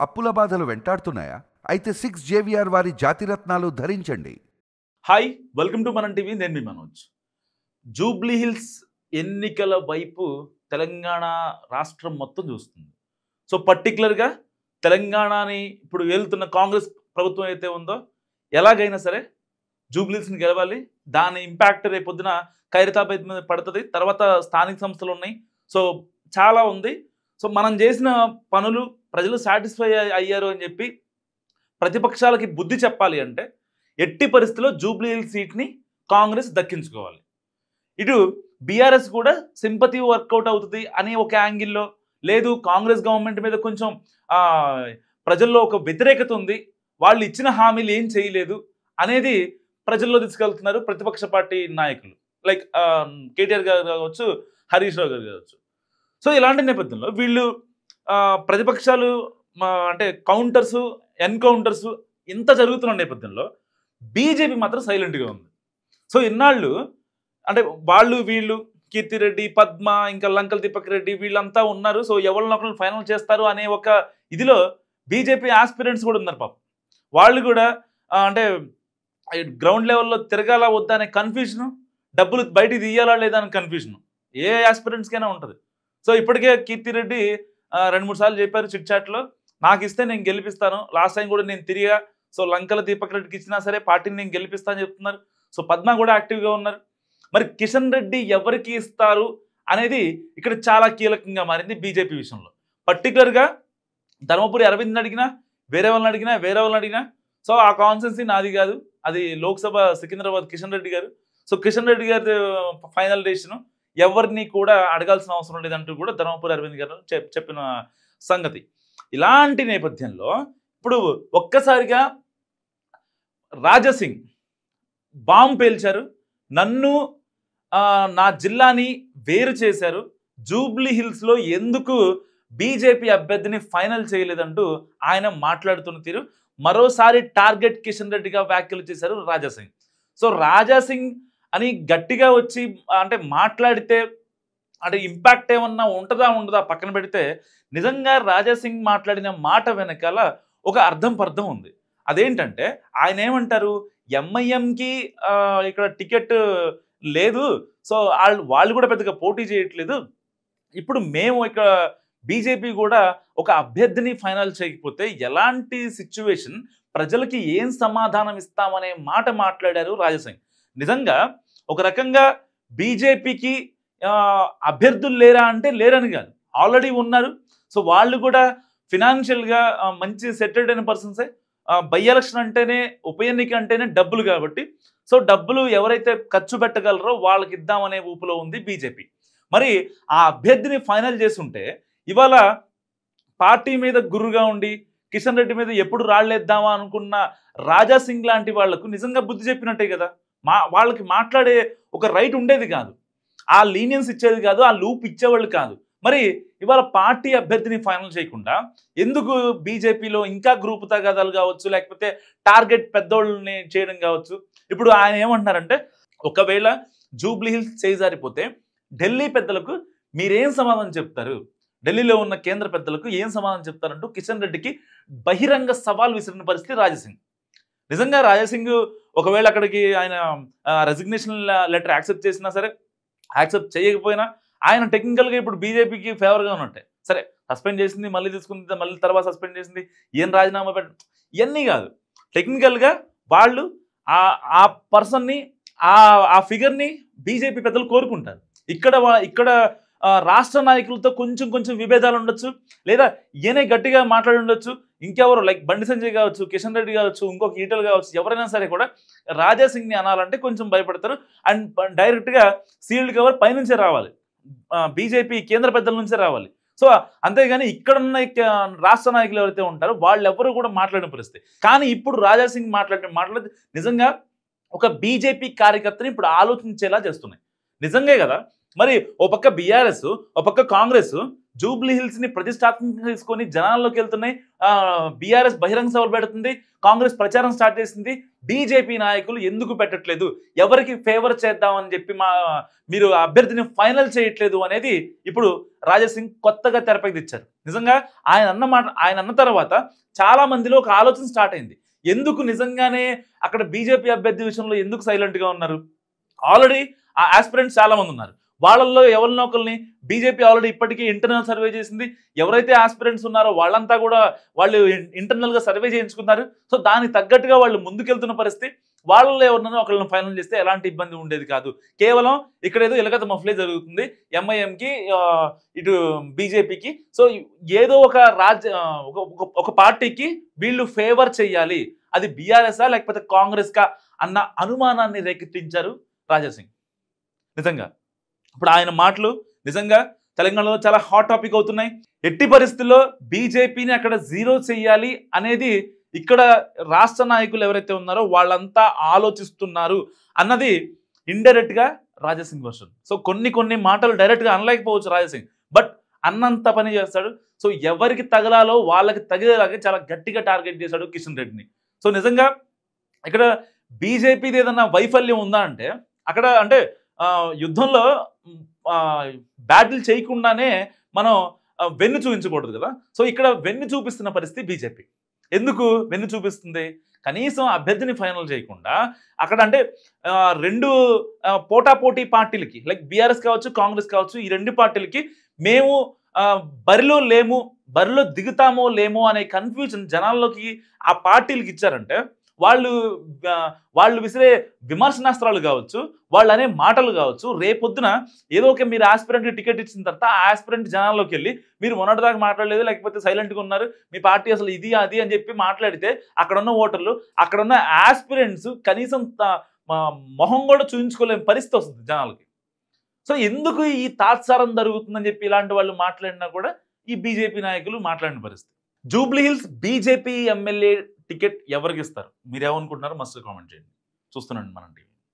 అప్పుల బాధలు వెంటాడుతున్నాయా? అయితే 6 జేవిఆర్ వారి జాతిరత్నాలు ధరించండి. హాయ్, వెల్కమ్ టు మనం టీవీ. నేను మీ మనోజ్. జూబ్లీ హిల్స్ ఎన్నికల వైపు తెలంగాణ రాష్ట్రం మొత్తం చూస్తుంది. సో పర్టికులర్గా తెలంగాణని ఇప్పుడు వెళ్తున్న కాంగ్రెస్ ప్రభుత్వం అయితే ఉందో ఎలాగైనా సరే జూబ్లీ హిల్స్ని గెలవాలి. దాని ఇంపాక్ట్ రేపొద్దున ఖైరతాబాద్ మీద పడుతుంది. తర్వాత స్థానిక సంస్థలు ఉన్నాయి. సో చాలా ఉంది. సో మనం చేసిన పనులు ప్రజలు సాటిస్ఫై అయ్యారు అని చెప్పి ప్రతిపక్షాలకి బుద్ధి చెప్పాలి అంటే ఎట్టి పరిస్థితుల్లో జూబ్లీ హిల్స్ సీట్ని కాంగ్రెస్ దక్కించుకోవాలి. ఇటు బీఆర్ఎస్ కూడా సింపతి వర్కౌట్ అవుతుంది అని ఒక యాంగిల్లో, లేదు కాంగ్రెస్ గవర్నమెంట్ మీద కొంచెం ప్రజల్లో ఒక వ్యతిరేకత ఉంది, వాళ్ళు ఇచ్చిన హామీలు ఏం చేయలేదు అనేది ప్రజల్లో తీసుకెళ్తున్నారు ప్రతిపక్ష పార్టీ నాయకులు. లైక్ కేటీఆర్ గారు కావచ్చు, హరీష్ రావు గారు కావచ్చు. సో ఇలాంటి నేపథ్యంలో వీళ్ళు ప్రతిపక్షాలు అంటే కౌంటర్స్, ఎన్కౌంటర్స్ ఇంత జరుగుతున్న నేపథ్యంలో బీజేపీ మాత్రం సైలెంట్గా ఉంది. సో ఇన్నాళ్ళు అంటే వాళ్ళు వీళ్ళు కీర్తిరెడ్డి, పద్మ, ఇంకా లంకల దీపక్ రెడ్డి వీళ్ళంతా ఉన్నారు. సో ఎవరినొకరు ఫైనల్ చేస్తారు అనే ఒక ఇదిలో బీజేపీ ఆస్పిరెంట్స్ కూడా ఉన్నారు పాపం. వాళ్ళు కూడా అంటే గ్రౌండ్ లెవెల్లో తిరగాల వద్దా అనే కన్ఫ్యూజను, డబ్బులు బయటికి తీయాలా లేదా అనే కన్ఫ్యూజను ఏ ఆస్పిరెంట్స్కైనా ఉంటుంది. సో ఇప్పటికే కీర్తిరెడ్డి 2-3 సార్లు చెప్పారు చిట్ చాట్లో, నాకు ఇస్తే నేను గెలిపిస్తాను, లాస్ట్ టైం కూడా నేను తిరిగా, సో లంకల దీపక్ రెడ్డికి ఇచ్చినా సరే పార్టీని నేను గెలిపిస్తా అని చెప్తున్నారు. సో పద్మ కూడా యాక్టివ్గా ఉన్నారు. మరి కిషన్ రెడ్డి ఎవరికి ఇస్తారు అనేది ఇక్కడ చాలా కీలకంగా మారింది బీజేపీ విషయంలో. పర్టికులర్గా ధర్మపురి అరవింద్ని అడిగినా, వేరే వాళ్ళని అడిగినా సో ఆ కాన్సెన్సీ నాది కాదు, అది లోక్సభ సికింద్రాబాద్ కిషన్ రెడ్డి గారు. సో కిషన్ రెడ్డి గారి ఫైనల్ డెసిషన్, ఎవరిని కూడా అడగాల్సిన అవసరం లేదంటూ కూడా ధర్మపురి అరవింద్ గారు చెప్పిన సంగతి. ఇలాంటి నేపథ్యంలో ఇప్పుడు ఒక్కసారిగా రాజాసింగ్ బాంబు పేల్చారు, నన్ను నా జిల్లాని వేరు చేశారు, జూబ్లీ హిల్స్లో ఎందుకు బీజేపీ అభ్యర్థిని ఫైనల్ చేయలేదంటూ ఆయన మాట్లాడుతున్న తీరు మరోసారి టార్గెట్ కిషన్ రెడ్డిగా వ్యాఖ్యలు చేశారు రాజాసింగ్. సో రాజాసింగ్ అని గట్టిగా వచ్చి అంటే మాట్లాడితే అంటే ఇంపాక్ట్ ఏమన్నా ఉండదా పక్కన పెడితే, నిజంగా రాజాసింగ్ మాట్లాడిన మాట వెనకాల ఒక అర్థం పర్థం ఉంది. అదేంటంటే ఆయన ఏమంటారు, ఎంఐఎంకి ఇక్కడ టికెట్ లేదు, సో వాళ్ళు కూడా పెద్దగా పోటీ చేయట్లేదు, ఇప్పుడు మేము ఇక్కడ బీజేపీ కూడా ఒక అభ్యర్థిని ఫైనల్ చేయకపోతే ఎలాంటి సిచ్యువేషన్, ప్రజలకి ఏం సమాధానం ఇస్తామనే మాట మాట్లాడారు రాజాసింగ్. నిజంగా ఒక రకంగా బీజేపీకి అభ్యర్థులు లేరా అంటే లేరని కాదు, ఆల్రెడీ ఉన్నారు. సో వాళ్ళు కూడా ఫినాన్షియల్గా మంచి సెటిల్డ్ అయిన పర్సన్సే. బై ఎలక్షన్ అంటేనే, ఉప ఎన్నిక అంటేనే డబ్బులు కాబట్టి, సో డబ్బులు ఎవరైతే ఖర్చు పెట్టగలరో వాళ్ళకి ఇద్దామనే ఊపులో ఉంది బీజేపీ. మరి ఆ అభ్యర్థిని ఫైనల్ చేసుంటే ఇవాళ పార్టీ మీద గురుగా ఉండి కిషన్ రెడ్డి మీద ఎప్పుడు రాళ్ళేద్దామా అనుకున్న రాజాసింగ్ లాంటి వాళ్లకు నిజంగా బుద్ధి చెప్పినట్టే కదా. వాళ్ళకి మాట్లాడే ఒక రైట్ ఉండేది కాదు, ఆ లీనియన్స్ ఇచ్చేది కాదు, ఆ లూప్ ఇచ్చేవాళ్ళు కాదు. మరి ఇవాళ పార్టీ అభ్యర్థిని ఫైనల్ చేయకుండా ఎందుకు బీజేపీలో ఇంకా గ్రూపు తగాదాలు కావచ్చు, లేకపోతే టార్గెట్ పెద్దోళ్ళని చేయడం కావచ్చు. ఇప్పుడు ఆయన ఏమంటున్నారంటే, ఒకవేళ జూబ్లీ హిల్స్ చేజారిపోతే ఢిల్లీ పెద్దలకు మీరేం సమాధానం చెప్తారు, ఢిల్లీలో ఉన్న కేంద్ర పెద్దలకు ఏం సమాధానం చెప్తారంటూ కిషన్ రెడ్డికి బహిరంగ సవాల్ విసిరిన పరిస్థితి రాజాసింగ్. నిజంగా రాజాసింగ్ ఒకవేళ అక్కడికి ఆయన రెసిగ్నేషన్ లెటర్ యాక్సెప్ట్ చేసినా సరే, యాక్సెప్ట్ చేయకపోయినా ఆయన టెక్నికల్గా ఇప్పుడు బీజేపీకి ఫేవర్గా ఉన్నట్టే. సరే సస్పెండ్ చేసింది, మళ్ళీ తీసుకుంది, మళ్ళీ తర్వాత సస్పెండ్ చేసింది, ఏం రాజీనామా ఇవన్నీ కాదు. టెక్నికల్గా వాళ్ళు ఆ పర్సన్ని, ఆ ఫిగర్ని బీజేపీ పెద్దలు కోరుకుంటారు. ఇక్కడ రాష్ట్ర నాయకులతో కొంచెం విభేదాలు ఉండొచ్చు, లేదా ఈయనే గట్టిగా మాట్లాడి ఉండొచ్చు, ఇంకెవరు లైక్ బండి సంజయ్ కావచ్చు, కిషన్ రెడ్డి కావచ్చు, ఇంకొక ఈటలు కావచ్చు, ఎవరైనా సరే కూడా రాజాసింగ్ని అనాలంటే కొంచెం భయపడతారు. అండ్ డైరెక్ట్గా సీల్డ్ కవర్ పైనుంచే రావాలి, బీజేపీ కేంద్ర పెద్దల నుంచే రావాలి. సో అంతేగాని ఇక్కడున్న రాష్ట్ర నాయకులు ఎవరైతే ఉంటారో వాళ్ళెవరూ కూడా మాట్లాడిన పరిస్థితి. కానీ ఇప్పుడు రాజాసింగ్ మాట్లాడి నిజంగా ఒక బీజేపీ కార్యకర్తని ఇప్పుడు ఆలోచించేలా చేస్తున్నాయి. నిజంగా కదా. మరి ఓ పక్క బీఆర్ఎస్, ఓ పక్క కాంగ్రెస్ జూబ్లీ హిల్స్ ని ప్రతిష్టాత్మకంగా తీసుకొని జనాల్లోకి వెళ్తున్నాయి. బీఆర్ఎస్ బహిరంగ సభలు పెడుతుంది, కాంగ్రెస్ ప్రచారం స్టార్ట్ చేసింది. బీజేపీ నాయకులు ఎందుకు పెట్టట్లేదు, ఎవరికి ఫేవర్ చేద్దామని చెప్పి మీరు అభ్యర్థిని ఫైనల్ చేయట్లేదు అనేది ఇప్పుడు రాజాసింగ్ కొత్తగా తెరపైకి తెచ్చారు. నిజంగా ఆయన అన్న తర్వాత చాలా మందిలో ఒక ఆలోచన స్టార్ట్ అయింది. ఎందుకు నిజంగానే అక్కడ బీజేపీ అభ్యర్థి విషయంలో ఎందుకు సైలెంట్గా ఉన్నారు? ఆల్రెడీ ఆ ఆస్పిరెంట్స్ చాలా మంది ఉన్నారు. వాళ్ళల్లో ఎవరినో ఒకరిని బీజేపీ ఆల్రెడీ ఇప్పటికీ ఇంటర్నల్ సర్వే చేసింది. ఎవరైతే ఆస్పిరెంట్స్ ఉన్నారో వాళ్ళంతా కూడా వాళ్ళు ఇంటర్నల్గా సర్వే చేయించుకున్నారు. సో దానికి తగ్గట్టుగా వాళ్ళు ముందుకెళ్తున్న పరిస్థితి. వాళ్ళలో ఎవరినో ఒకళ్ళని ఫైనల్ చేస్తే ఎలాంటి ఇబ్బంది ఉండేది కాదు. కేవలం ఇక్కడ ఏదో ఎలగత మఫ్లే జరుగుతుంది ఎంఐఎంకి, ఇటు బీజేపీకి. సో ఏదో ఒక పార్టీకి వీళ్ళు ఫేవర్ చెయ్యాలి, అది బీఆర్ఎస్ఆ లేకపోతే కాంగ్రెస్కా అన్న అనుమానాన్ని రేకెత్తించారు రాజాసింగ్. నిజంగా ఇప్పుడు ఆయన మాటలు నిజంగా తెలంగాణలో చాలా హాట్ టాపిక్ అవుతున్నాయి. ఎట్టి పరిస్థితుల్లో బీజేపీని అక్కడ జీరో చెయ్యాలి అనేది ఇక్కడ రాష్ట్ర నాయకులు ఎవరైతే ఉన్నారో వాళ్ళంతా ఆలోచిస్తున్నారు అన్నది ఇండైరెక్ట్ గా రాజాసింగ్ వర్షన్. సో కొన్ని మాటలు డైరెక్ట్ గా అనలేకపోవచ్చు రాజాసింగ్, బట్ అన్నంత పని చేస్తాడు. సో ఎవరికి తగలాలో వాళ్ళకి తగిలేలాగే చాలా గట్టిగా టార్గెట్ చేశాడు కిషన్ రెడ్డిని. సో నిజంగా ఇక్కడ బీజేపీది ఏదన్నా వైఫల్యం ఉందా అంటే, అక్కడ అంటే యుద్ధంలో బ్యాటిల్ చేయకుండానే మనం వెన్ను చూపించకూడదు కదా. సో ఇక్కడ వెన్ను చూపిస్తున్న పరిస్థితి బీజేపీ. ఎందుకు వెన్ను చూపిస్తుంది? కనీసం అభ్యర్థిని ఫైనల్ చేయకుండా అక్కడ అంటే రెండు పోటాపోటీ పార్టీలకి, లైక్ బీఆర్ఎస్ కావచ్చు, కాంగ్రెస్ కావచ్చు, ఈ రెండు పార్టీలకి మేము బరిలో లేము, బరిలో దిగుతామో లేమో అనే కన్ఫ్యూజన్ జనాల్లోకి ఆ పార్టీలకి ఇచ్చారంటే, వాళ్ళు విసిరే విమర్శనాస్త్రాలు కావచ్చు, వాళ్ళు అనే మాటలు కావచ్చు, రేపొద్దున ఏదో ఒక మీరు ఆస్పిరెంట్కి టికెట్ ఇచ్చిన తర్వాత ఆ ఆస్పిరెంట్ జనాల్లోకి వెళ్ళి మీరు మొన్నటిదాకా మాట్లాడలేదు, లేకపోతే సైలెంట్గా ఉన్నారు, మీ పార్టీ అసలు ఇది అది అని చెప్పి మాట్లాడితే అక్కడున్న ఓటర్లు, అక్కడున్న ఆస్పిరెంట్స్ కనీసం మొహం కూడా చూపించుకోలేని పరిస్థితి వస్తుంది జనాలకి. సో ఎందుకు ఈ తాత్సారం జరుగుతుందని చెప్పి ఇలాంటి వాళ్ళు మాట్లాడినా కూడా ఈ బీజేపీ నాయకులు మాట్లాడిన పరిస్థితి. Jubilee hills BJP MLA ticket ఎవరికి ఇస్తారు? మీరు ఏమనుకుంటున్నారో మస్తు కామెంట్ చేయండి. చూస్తున్నాండి మనం టీవీ.